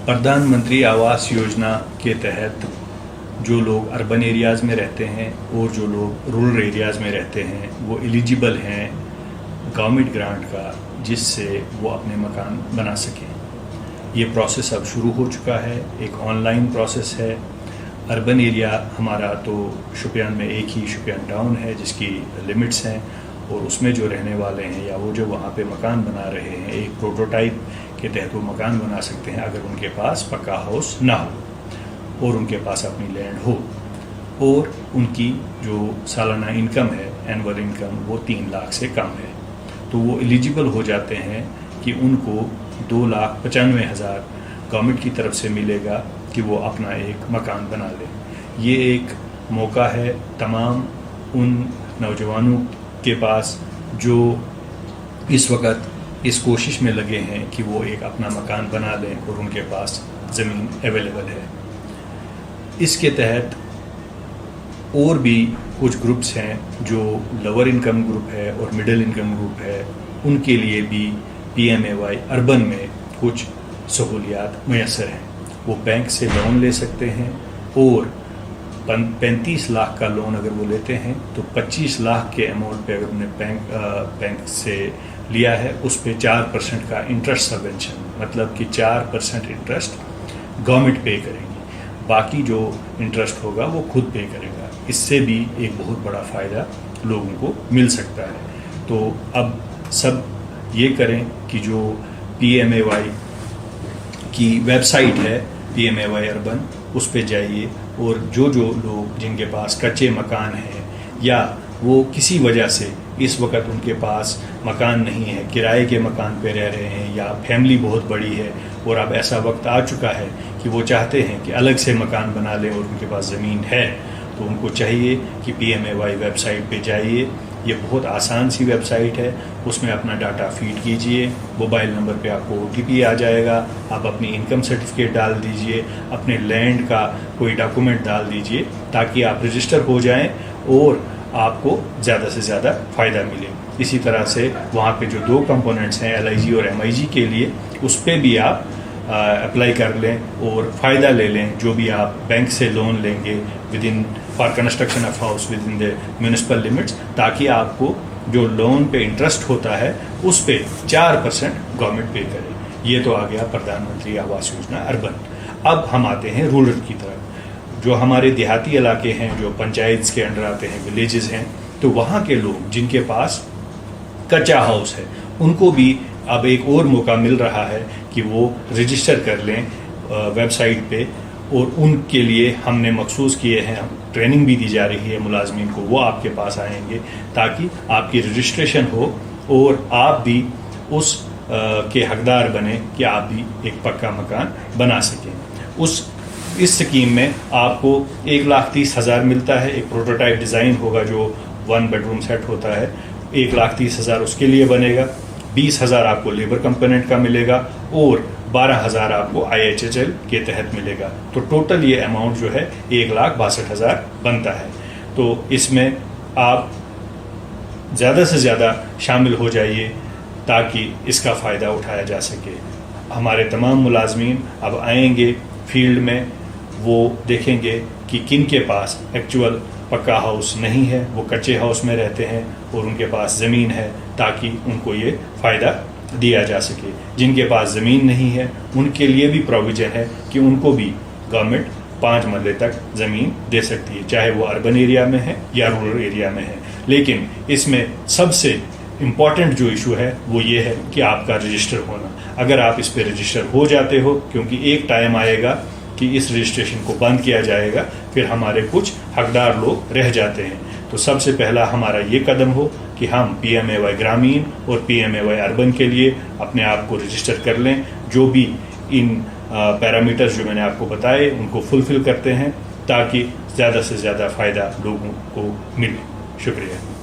प्रधान मंत्री आवास योजना के तहत जो लोग अर्बन एरियाज़ में रहते हैं और जो लोग रूरल एरियाज़ में रहते हैं वो एलिजिबल हैं गवर्नमेंट ग्रांट का, जिससे वो अपने मकान बना सकें। ये प्रोसेस अब शुरू हो चुका है, एक ऑनलाइन प्रोसेस है। अर्बन एरिया हमारा तो शोपियान में एक ही शोपियान टाउन है जिसकी लिमिट्स हैं, और उसमें जो रहने वाले हैं या वो जो वहाँ पे मकान बना रहे हैं, एक प्रोटोटाइप के तहत वो मकान बना सकते हैं अगर उनके पास पक्का हाउस ना हो और उनके पास अपनी लैंड हो, और उनकी जो सालाना इनकम है, एनुअल इनकम, वो 3 लाख से कम है। तो वो एलिजिबल हो जाते हैं कि उनको 2,95,000 गवर्नमेंट की तरफ से मिलेगा कि वो अपना एक मकान बना लें। ये एक मौका है तमाम उन नौजवानों के पास जो इस वक्त इस कोशिश में लगे हैं कि वो एक अपना मकान बना लें और उनके पास ज़मीन अवेलेबल है। इसके तहत और भी कुछ ग्रुप्स हैं जो लोअर इनकम ग्रुप है और मिडिल इनकम ग्रुप है, उनके लिए भी PMAY अर्बन में कुछ सहूलियात मैसर हैं। वो बैंक से लोन ले सकते हैं और 35 लाख का लोन अगर वो लेते हैं तो 25 लाख के अमाउंट पे अगर उन्हें बैंक से लिया है उस पे 4% का इंटरेस्ट सबवेंशन, मतलब कि 4% इंटरेस्ट गवर्नमेंट पे करेगी, बाकी जो इंटरेस्ट होगा वो खुद पे करेगा। इससे भी एक बहुत बड़ा फ़ायदा लोगों को मिल सकता है। तो अब सब ये करें कि जो PMAY की वेबसाइट है PMAY अर्बन, उस पे जाइए और जो लोग जिनके पास कच्चे मकान हैं या वो किसी वजह से इस वक्त उनके पास मकान नहीं है, किराए के मकान पे रह रहे हैं या फैमिली बहुत बड़ी है और अब ऐसा वक्त आ चुका है कि वो चाहते हैं कि अलग से मकान बना लें और उनके पास ज़मीन है, तो उनको चाहिए कि PMAY वेबसाइट पे जाइए। ये बहुत आसान सी वेबसाइट है, उसमें अपना डाटा फीड कीजिए, मोबाइल नंबर पे आपको OTP आ जाएगा, आप अपनी इनकम सर्टिफिकेट डाल दीजिए, अपने लैंड का कोई डॉक्यूमेंट डाल दीजिए ताकि आप रजिस्टर हो जाएं और आपको ज़्यादा से ज़्यादा फ़ायदा मिले। इसी तरह से वहाँ पे जो 2 कंपोनेंट्स हैं LIG और MIG के लिए, उस पर भी आप अप्लाई कर लें और फ़ायदा ले लें जो भी आप बैंक से लोन लेंगे with in for construction of house with in the municipal limits, ताकि आपको जो लोन पे इंटरेस्ट होता है उस पे 4% गवर्नमेंट पे करे। ये तो आ गया प्रधानमंत्री आवास योजना अर्बन। अब हम आते हैं रूरल की तरफ। जो हमारे देहाती इलाके हैं, जो पंचायत के अंडर आते हैं, विलेजेस हैं, तो वहाँ के लोग जिनके पास कच्चा हाउस है उनको भी अब एक और मौका मिल रहा है कि वो रजिस्टर कर लें वेबसाइट पे, और उनके लिए हमने मखसूस किए हैं, ट्रेनिंग भी दी जा रही है मुलाजमीन को, वो आपके पास आएंगे ताकि आपकी रजिस्ट्रेशन हो और आप भी उस के हकदार बने कि आप भी एक पक्का मकान बना सकें। इस स्कीम में आपको 1,30,000 मिलता है। एक प्रोटोटाइप डिज़ाइन होगा जो 1 बेडरूम सेट होता है, 1,30,000 उसके लिए बनेगा, 20,000 आपको लेबर कंपोनेंट का मिलेगा और 12,000 आपको IHHL के तहत मिलेगा। तो टोटल ये अमाउंट जो है 1,62,000 बनता है। तो इसमें आप ज़्यादा से ज़्यादा शामिल हो जाइए ताकि इसका फ़ायदा उठाया जा सके। हमारे तमाम मुलाजमीन अब आएंगे फील्ड में, वो देखेंगे कि किन के पास एक्चुअल पक्का हाउस नहीं है, वो कच्चे हाउस में रहते हैं और उनके पास ज़मीन है, ताकि उनको ये फ़ायदा दिया जा सके। जिनके पास ज़मीन नहीं है उनके लिए भी प्रोविज़न है कि उनको भी गवर्नमेंट 5 मरले तक ज़मीन दे सकती है, चाहे वो अर्बन एरिया में है या रूरल एरिया में है। लेकिन इसमें सबसे इम्पॉर्टेंट जो इशू है वो ये है कि आपका रजिस्टर होना। अगर आप इस पर रजिस्टर हो जाते हो, क्योंकि एक टाइम आएगा कि इस रजिस्ट्रेशन को बंद किया जाएगा, फिर हमारे कुछ हकदार लोग रह जाते हैं। तो सबसे पहला हमारा ये कदम हो कि हम PMAY ग्रामीण और PMAY अर्बन के लिए अपने आप को रजिस्टर कर लें, जो भी इन पैरामीटर्स जो मैंने आपको बताए उनको फुलफिल करते हैं, ताकि ज़्यादा से ज़्यादा फ़ायदा लोगों को मिले। शुक्रिया।